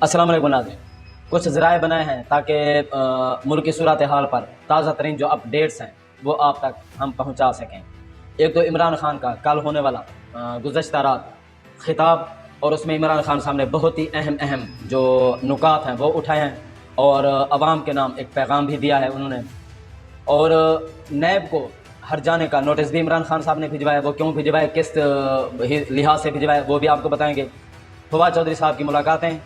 अस्सलाम वालेकुम नाज़रीन। कुछ ज़राए बनाए हैं ताकि मुल्क की सूरत हाल पर ताज़ा तरीन जो अपडेट्स हैं वो आप तक हम पहुँचा सकें। एक तो इमरान खान का कल होने वाला गुज़श्ता रात खिताब, और उसमें इमरान खान साहब ने बहुत ही अहम जो नुकात हैं वो उठाए हैं, और अवाम के नाम एक पैगाम भी दिया है उन्होंने। और नैब को हर जाने का नोटिस भी इमरान खान साहब ने भिजवाया। वो क्यों भिजवाया, किस लिहाज से भिजवाया, वो भी आपको बताएंगे। फवाद चौधरी साहब की मुलाकातें,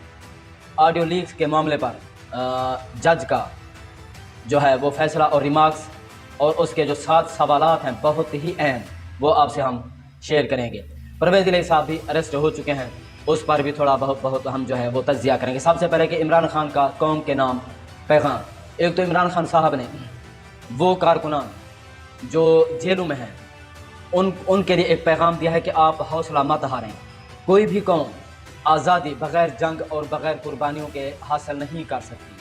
ऑडियो लीक्स के मामले पर जज का जो है वो फैसला और रिमार्क्स, और उसके जो 7 सवालात हैं बहुत ही अहम, वो आपसे हम शेयर करेंगे। परवेज़ इलाही साहब भी अरेस्ट हो चुके हैं, उस पर भी थोड़ा बहुत हम जो है वो तज्जिया करेंगे। सबसे पहले कि इमरान खान का कौम के नाम पैगाम। एक तो इमरान खान साहब ने वो कारकुनान जो जेलों में हैं उनके लिए एक पैगाम दिया है कि आप हौसला मत हारें। कोई भी कौम आज़ादी बग़ैर जंग और बग़ैर कुर्बानियों के हासिल नहीं कर सकती।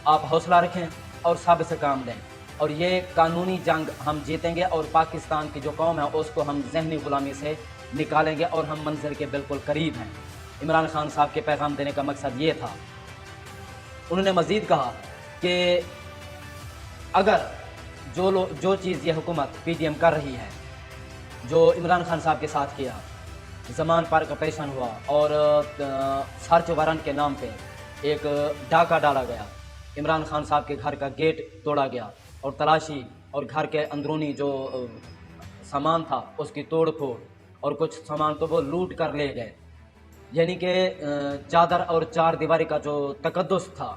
आप हौसला रखें और सब्र से काम लें, और ये कानूनी जंग हम जीतेंगे, और पाकिस्तान की जो कौम है उसको हम ज़हनी ग़ुलामी से निकालेंगे, और हम मंजिल के बिल्कुल करीब हैं। इमरान खान साहब के पैगाम देने का मकसद ये था। उन्होंने मज़ीद कहा कि अगर जो चीज़ ये हुकूमत PDM कर रही है, जो इमरान खान साहब के साथ किया, ज़मान पार्क ऑपरेशन हुआ और सर्च वारंट के नाम पे एक डाका डाला गया, इमरान खान साहब के घर का गेट तोड़ा गया और तलाशी, और घर के अंदरूनी जो सामान था उसकी तोड़ फोड़, और कुछ सामान तो वो लूट कर ले गए। यानी कि चादर और चार दीवारी का जो तकद्दुस था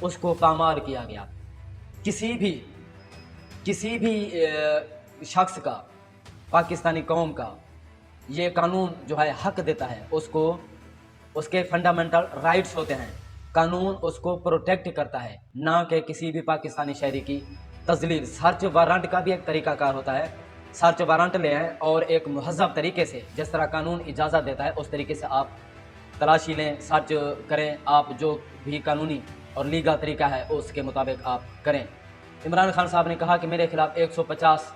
उसको पामाल किया गया। किसी भी शख्स का, पाकिस्तानी कौम का ये कानून जो है हक देता है, उसको उसके फंडामेंटल राइट्स होते हैं, कानून उसको प्रोटेक्ट करता है, ना कि किसी भी पाकिस्तानी शहरी की तजलील। सर्च वारंट का भी एक तरीक़ाकार होता है। सर्च वारंट ले आएँ और एक महज़ब तरीके से, जिस तरह कानून इजाज़त देता है उस तरीके से आप तलाशी लें, सर्च करें, आप जो भी कानूनी और लीगल तरीका है उसके मुताबिक आप करें। इमरान खान साहब ने कहा कि मेरे खिलाफ़ 150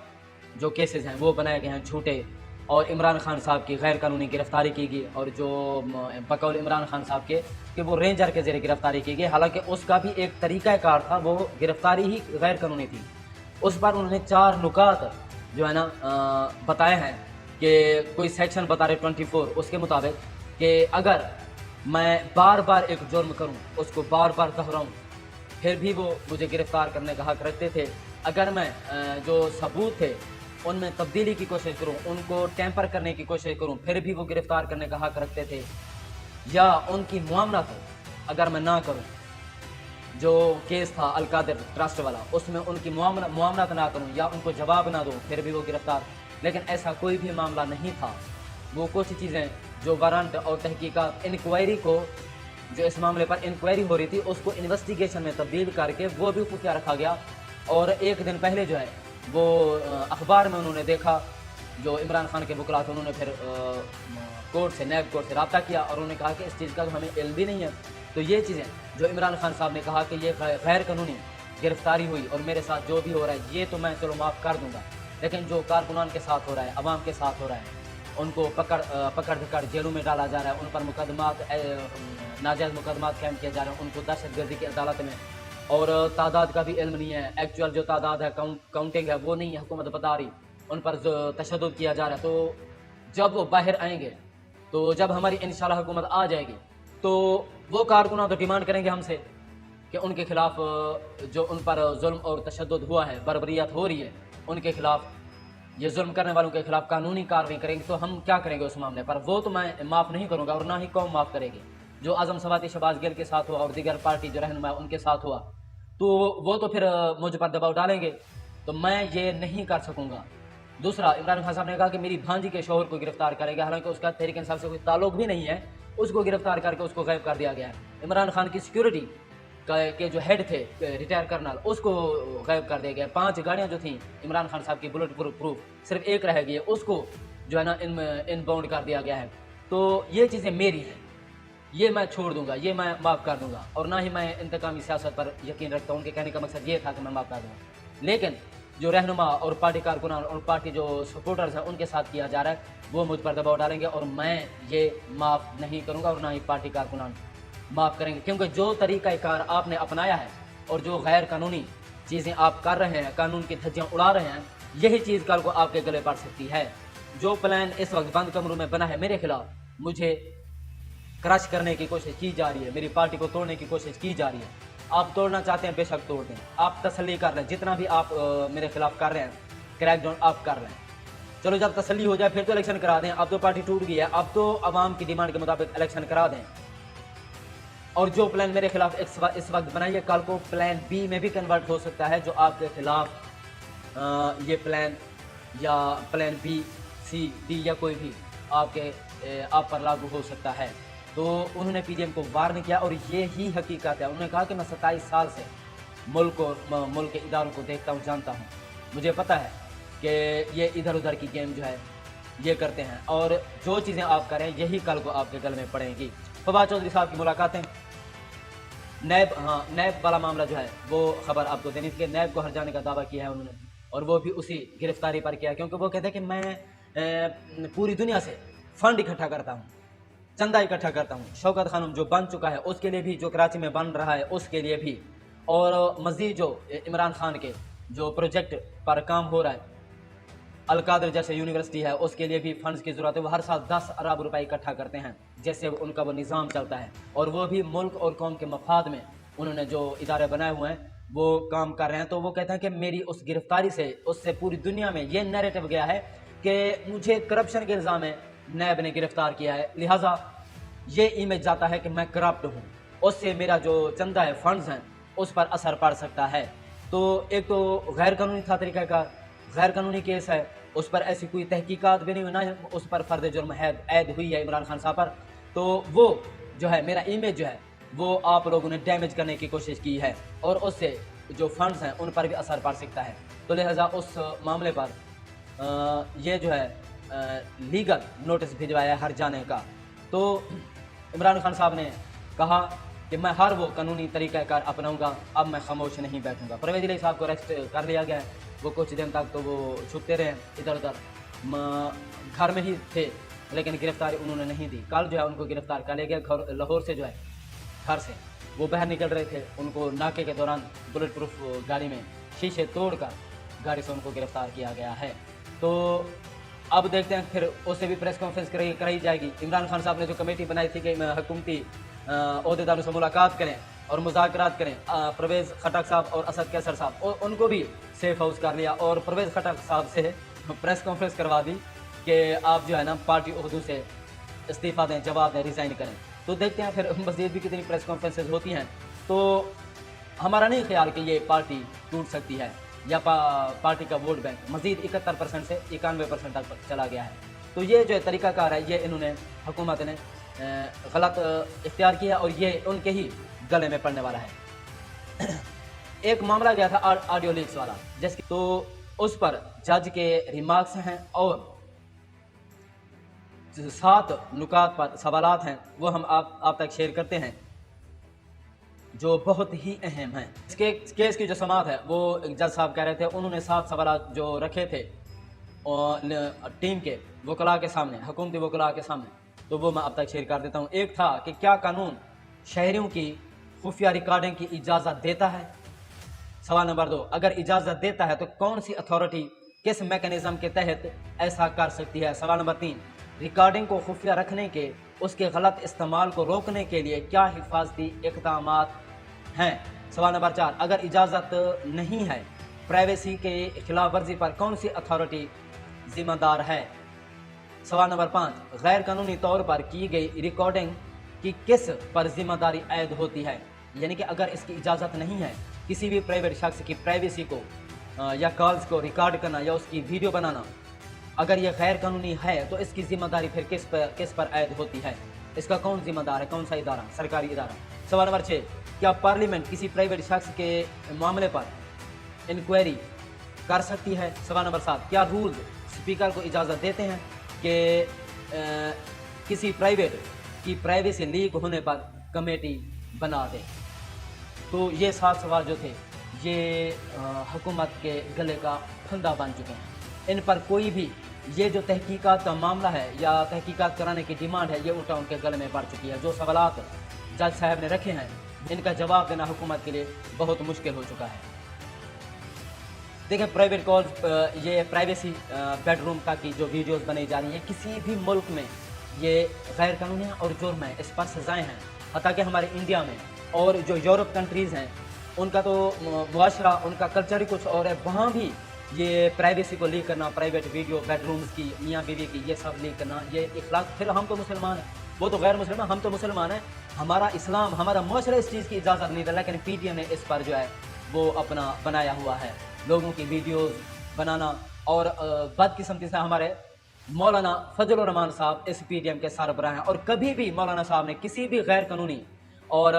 जो केसेस हैं वो बनाए गए हैं झूठे, और इमरान खान साहब की गैर कानूनी गिरफ़्तारी की गई, और जो बकौल इमरान खान साहब के कि वो रेंजर के ज़रिए गिरफ़्तारी की गई, हालांकि उसका भी एक तरीक़ाकार था, वो गिरफ़्तारी ही गैर कानूनी थी। उस पर उन्होंने 4 नुकात जो है ना बताए हैं कि कोई सेक्शन बता रहे 24 उसके मुताबिक कि अगर मैं बार बार एक जुर्म करूं, उसको बार बार दोहराऊं, फिर भी वो मुझे गिरफ़्तार करने का हक़ रखते थे। अगर मैं जो सबूत थे उनमें तब्दीली की कोशिश करूं, उनको टेम्पर करने की कोशिश करूं, फिर भी वो गिरफ़्तार करने का हक़ रखते थे। या उनकी मुआमला तो अगर मैं ना करूं, जो केस था अलकादिर ट्रस्ट वाला, उसमें उनकी मुआमला ना करूं या उनको जवाब ना दूं, फिर भी वो गिरफ़्तार। लेकिन ऐसा कोई भी मामला नहीं था। वो कुछ चीज़ें जो वारंट और तहकीकात, इंक्वायरी को, जो इस मामले पर इंक्वायरी हो रही थी उसको इन्वेस्टिगेशन में तब्दील करके वो भी खुफिया रखा गया। और एक दिन पहले जो है वो अखबार में उन्होंने देखा, जो इमरान खान के वकला थे, उन्होंने फिर कोर्ट से, नैब कोर्ट से रब्ता किया, और उन्होंने कहा कि इस चीज़ का तो हमें इल्म भी नहीं है। तो ये चीज़ें जो इमरान खान साहब ने कहा कि ये गैर कानूनी गिरफ़्तारी हुई और मेरे साथ जो भी हो रहा है ये तो मैं चलो माफ़ कर दूँगा, लेकिन जो कारकुनान के साथ हो रहा है, अवाम के साथ हो रहा है, उनको पकड़ धकड़ जेलों में डाला जा रहा है, उन पर मुकदमात, नाजायज़ मुकदमात कायम किए जा रहे हैं, उनको दहशतगर्दी की अदालत में, और तादाद का भी इल्म नहीं है, एक्चुअल जो तादाद है, काउंटिंग है वो नहीं है, हुकूमत बता रही, उन पर जो तशद्दुद किया जा रहा है। तो जब वो बाहर आएंगे, तो जब हमारी इंशाल्लाह हुकूमत आ जाएगी, तो वो कारकुनान तो डिमांड करेंगे हमसे कि उनके खिलाफ जो उन पर जुल्म और तशद्दुद हुआ है, बर्बरियत हो रही है, उनके खिलाफ, ये जुल्म करने वालों के खिलाफ कानूनी कार्रवाई करेंगे। तो हम क्या करेंगे उस मामले पर? वो तो मैं माफ़ नहीं करूँगा, और ना ही कौम माफ़ करेगी। जो आज़म सवाती शहबाज गिल के साथ हुआ और दीगर पार्टी जो रहनुमा उनके साथ हुआ, तो वो तो फिर मुझ पर दबाव डालेंगे, तो मैं ये नहीं कर सकूँगा। दूसरा, इमरान खान साहब ने कहा कि मेरी भांजी के शौहर को गिरफ़्तार करेगा, हालांकि उसका तहरीक इंसाफ से कोई ताल्लुक भी नहीं है, उसको गिरफ़्तार करके उसको गायब कर दिया गया है। इमरान खान की सिक्योरिटी के जो हेड थे, रिटायर कर्नल, उसको गायब कर दिया गया। 5 गाड़ियाँ जो थीं इमरान खान साहब की बुलेट प्रूफ, सिर्फ एक रह गई है, उसको जो है ना इनबाउंड कर दिया गया है। तो ये चीज़ें मेरी हैं, ये मैं छोड़ दूंगा, ये मैं माफ़ कर दूंगा, और ना ही मैं इंतकामी सियासत पर यकीन रखता हूँ। उनके कहने का मकसद ये था कि मैं माफ़ कर दूँगा, लेकिन जो रहनुमा और पार्टी कारकुनान और पार्टी जो सपोर्टर्स हैं उनके साथ किया जा रहा है, वो मुझ पर दबाव डालेंगे, और मैं ये माफ़ नहीं करूँगा, और ना ही पार्टी कारकुनान माफ़ करेंगे, क्योंकि जो तरीक़ा कार आपने अपनाया है और जो गैर कानूनी चीज़ें आप कर रहे हैं, कानून की धज्जियाँ उड़ा रहे हैं, यही चीज़ कल को आपके गले पड़ सकती है। जो प्लान इस वक्त बंद कमरों में बना है मेरे खिलाफ, मुझे क्रश करने की कोशिश की जा रही है, मेरी पार्टी को तोड़ने की कोशिश की जा रही है। आप तोड़ना चाहते हैं, बेशक तोड़ दें, आप तसल्ली कर रहे हैं, जितना भी आप मेरे खिलाफ कर रहे हैं, क्रैकडाउन आप कर रहे हैं। चलो जब तसल्ली हो जाए फिर तो इलेक्शन करा दें। अब तो पार्टी टूट गई है, अब तो आवाम की डिमांड के मुताबिक इलेक्शन करा दें। और जो प्लान मेरे खिलाफ इस वक्त बनाइए, कल को प्लान बी में भी कन्वर्ट हो सकता है, जो आपके खिलाफ ये प्लान या प्लान बी, सी, डी या कोई भी आप पर लागू हो सकता है। तो उन्होंने पीडीएम को वार्न किया और ये ही हकीकत है। उन्होंने कहा कि मैं 27 साल से मुल्क के इदारों को देखता हूँ, जानता हूँ, मुझे पता है कि ये इधर उधर की गेम जो है ये करते हैं, और जो चीज़ें आप करें यही कल को आपके गल में पड़ेंगी। फवाद चौधरी साहब की मुलाकातें, नैब वाला मामला जो है वो खबर आपको देनी थी। नैब को हर जाने का दावा किया है उन्होंने, और वो भी उसी गिरफ्तारी पर किया, क्योंकि वो कहते हैं कि मैं पूरी दुनिया से फंड इकट्ठा करता हूँ, चंदा इकट्ठा करता हूँ। शौकत खानम जो बन चुका है उसके लिए भी, जो कराची में बन रहा है उसके लिए भी, और मज़ीद जो इमरान खान के जो प्रोजेक्ट पर काम हो रहा है, अलकादर जैसे यूनिवर्सिटी है, उसके लिए भी फंड्स की ज़रूरत है। वो हर साल 10 अरब रुपए इकट्ठा करते हैं, जैसे उनका वो निज़ाम चलता है, और वो भी मुल्क और कौम के मफाद में उन्होंने जो इदारे बनाए हुए हैं वो काम कर रहे हैं। तो वो कहते हैं कि मेरी उस गिरफ्तारी से, उससे पूरी दुनिया में ये नैरेटिव गया है कि मुझे करप्शन के इल्ज़ाम में नैब ने गिरफ्तार किया है, लिहाजा ये इमेज जाता है कि मैं करप्ट हूँ, उससे मेरा जो चंदा है, फंड्स हैं, उस पर असर पड़ सकता है। तो एक तो गैर कानूनी था तरीका का, गैर कानूनी केस है, उस पर ऐसी कोई तहकीकात भी नहीं हुई, ना उस पर फर्द जुर्म ऐद हुई है इमरान खान साहब पर। तो वो जो है मेरा इमेज जो है वो आप लोगों ने डैमेज करने की कोशिश की है, और उससे जो फंड्स हैं उन पर भी असर पड़ सकता है। तो लिहाजा उस मामले पर ये जो है लीगल नोटिस भिजवाया हर जाने का। तो इमरान खान साहब ने कहा कि मैं हर वो कानूनी तरीक़ाकार अपनाऊंगा, अब मैं खामोश नहीं बैठूंगा। परवेज़ इलाही साहब को अरेस्ट कर लिया गया है, वो कुछ दिन तक तो वो छुपते रहे इधर उधर, घर में ही थे, लेकिन गिरफ्तारी उन्होंने नहीं दी। कल जो है उनको गिरफ्तार कर लिया गया, लाहौर से जो है घर से वो बाहर निकल रहे थे, उनको नाके के दौरान बुलेट प्रूफ गाड़ी में शीशे तोड़कर गाड़ी से उनको गिरफ्तार किया गया है। तो अब देखते हैं फिर उससे भी प्रेस कॉन्फ्रेंस कराई जाएगी। इमरान खान साहब ने जो कमेटी बनाई थी कि हुकूमती अहदेदारों से मुलाकात करें और मुज़ाकरात करें, परवेज़ खटक साहब और असद कैसर साहब, और उनको भी सेफ हाउस कर लिया, और परवेज़ खटक साहब से प्रेस कॉन्फ्रेंस करवा दी कि आप जो है ना पार्टी उहदों से इस्तीफ़ा दें, जवाब दें, रिज़ाइन करें। तो देखते हैं फिर मज़ीद भी कितनी प्रेस कॉन्फ्रेंसेज होती हैं। तो हमारा नहीं ख्याल कि ये पार्टी टूट सकती है, या पार्टी का वोट बैंक मज़ीद 71% से 91% तक चला गया है। तो ये जो तरीक़ाकार है ये इन्होंने हुकूमत ने गलत इख्तियार किया, और ये उनके ही गले में पड़ने वाला है। एक मामला गया था ऑडियो लीक्स वाला, जिसकी तो उस पर जज के रिमार्क्स हैं और 7 नुकात पर सवालात हैं, वो हम आप तक शेयर करते हैं, जो बहुत ही अहम हैं। इसके केस की जो समाअत है वो जज साहब कह रहे थे, उन्होंने 7 सवालात जो रखे थे और टीम के वकला के सामने, हुकूमती वकला के सामने, तो वो मैं अब तक शेयर कर देता हूँ। एक था कि क्या कानून शहरियों की खुफिया रिकॉर्डिंग की इजाज़त देता है? सवाल नंबर 2, अगर इजाज़त देता है तो कौन सी अथॉरिटी किस मैकेनिज़्म के तहत ऐसा कर सकती है? सवाल नंबर 3, रिकॉर्डिंग को खुफिया रखने के, उसके गलत इस्तेमाल को रोकने के लिए क्या हिफाजती इक़दामात हैं? सवाल नंबर 4, अगर इजाज़त नहीं है, प्राइवेसी के खिलाफ वर्जी पर कौन सी अथॉरिटी ज़िम्मेदार है? सवाल नंबर 5, गैर कानूनी तौर पर की गई रिकॉर्डिंग की किस पर ज़िम्मेदारी ऐद होती है? यानी कि अगर इसकी इजाज़त नहीं है, किसी भी प्राइवेट शख्स की प्राइवेसी को या कॉल्स को रिकॉर्ड करना या उसकी वीडियो बनाना, अगर ये गैर कानूनी है तो इसकी ज़िम्मेदारी फिर किस पर ऐद होती है? इसका कौन ज़िम्मेदार है, कौन सा इदारा, सरकारी इदारा? सवाल नंबर 6, क्या पार्लियामेंट किसी प्राइवेट शख्स के मामले पर इंक्वायरी कर सकती है? सवाल नंबर 7, क्या रूल्स स्पीकर को इजाज़त देते हैं कि किसी प्राइवेट की प्राइवेसी लीक होने पर कमेटी बना दे? तो ये 7 सवाल जो थे ये हुकूमत के गले का फंदा बन चुके हैं। इन पर कोई भी ये जो तहकीकात का मामला है या तहकीकात कराने की डिमांड है, ये उल्टा उनके गले में पड़ चुकी है। जो सवालात जज साहब ने रखे हैं, इनका जवाब देना हुकूमत के लिए बहुत मुश्किल हो चुका है। देखिए प्राइवेट कॉल्स, ये प्राइवेसी बेडरूम का की जो वीडियोस बनाई जा रही हैं, किसी भी मुल्क में ये गैर कानूनी है और जुर्म है, इस पर सजाएँ हैं। हत्ता कि हमारे इंडिया में और जो यूरोप कंट्रीज़ हैं उनका तो मुआशरा, उनका कल्चर ही कुछ और है, वहाँ भी ये प्राइवेसी को लीक करना, प्राइवेट वीडियो बेडरूम्स की, मियाँ बीवी की, ये सब लीक करना, ये इखलाक। फिर हम तो मुसलमान हैं, वो तो गैर मुसलमान, हम तो मुसलमान हैं, हमारा इस्लाम, हमारा मुआशरा इस चीज़ की इजाज़त नहीं देता, लेकिन पीटीएम ने इस पर जो है वो अपना बनाया हुआ है, लोगों की वीडियोज़ बनाना। और बदकिस्मती से हमारे मौलाना फजलुर रहमान साहब इस पीटीएम के सरबराह हैं, और कभी भी मौलाना साहब ने किसी भी गैर कानूनी और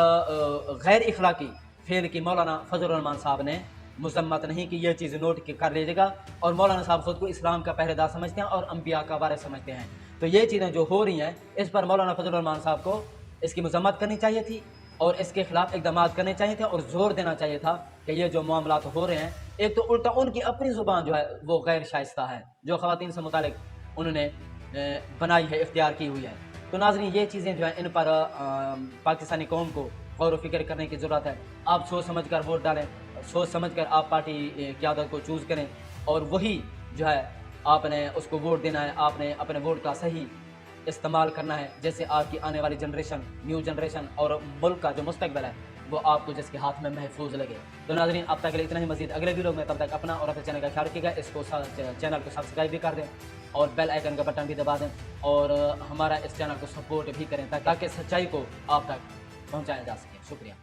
गैर इखलाकी फेल की मौलाना फजलुर रहमान साहब ने मजम्मत नहीं की। ये चीज़ नोट कर लीजिएगा। और मौलाना साहब खुद को इस्लाम का पहरेदार समझते हैं और अंबिया का वारिस समझते हैं। तो ये चीज़ें जो हो रही हैं, इस पर मौलाना फजलुर रहमान साहब को इसकी मजम्मत करनी चाहिए थी और इसके खिलाफ इक़दाम करने चाहिए थे, और ज़ोर देना चाहिए था कि ये जो मामलात हो रहे हैं, एक तो उल्टा उनकी अपनी ज़ुबान जो है वो गैर शाइस्ता है, जो ख़वातीन से मुतालिक उन्होंने बनाई है, इख्तियार की हुई है। तो नाज़रीन, ये चीज़ें जो है इन पर पाकिस्तानी कौम को गौर व फिक्र करने की ज़रूरत है। आप सोच समझ कर वोट डालें, सोच समझ कर आप पार्टी क़यादत को चूज़ करें, और वही जो है आपने उसको वोट देना है, आपने अपने वोट का सही इस्तेमाल करना है, जैसे आपकी आने वाली जनरेशन, न्यू जनरेशन और मुल्क का जो मुस्तकबिल है वो आपको जिसके हाथ में महफूज लगे। तो नाज़रीन, अब तक के लिए इतना ही। मज़ीद अगले वीडियो में, तब तक अपना और अपने चैनल का ख्याल रखिएगा। इसको चैनल को सब्सक्राइब भी कर दें और बेल आइकन का बटन भी दबा दें, और हमारा इस चैनल को सपोर्ट भी करें ताकि सच्चाई को आप तक पहुँचाया जा सके। शुक्रिया।